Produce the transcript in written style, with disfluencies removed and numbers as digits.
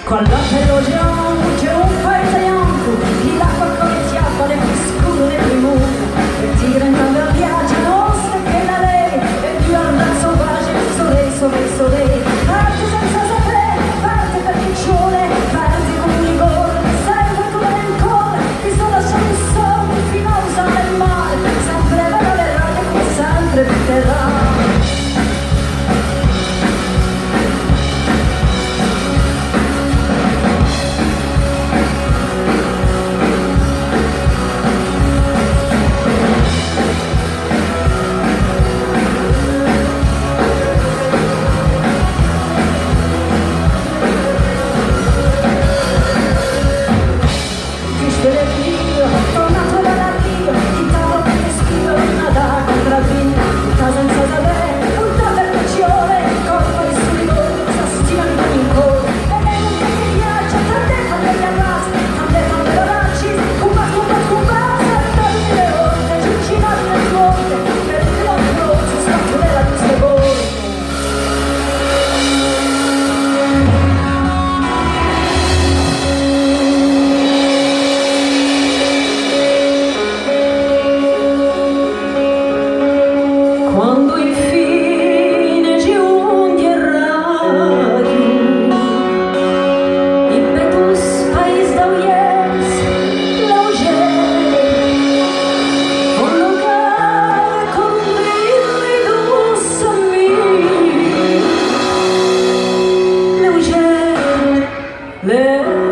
Quallà c'è un paese biancu, chi l'acqua come schiappa le friscure del primura, Partir entrando al viaggio, nostra che la lei, e più andar salvaggio, soleil, parte senza sapere, parte per piccione, parte con un rigore, sempre come nel cuore, ti sto lasciando solo fino a usare il mare, sempre verrà come sempre verrà. Leugèr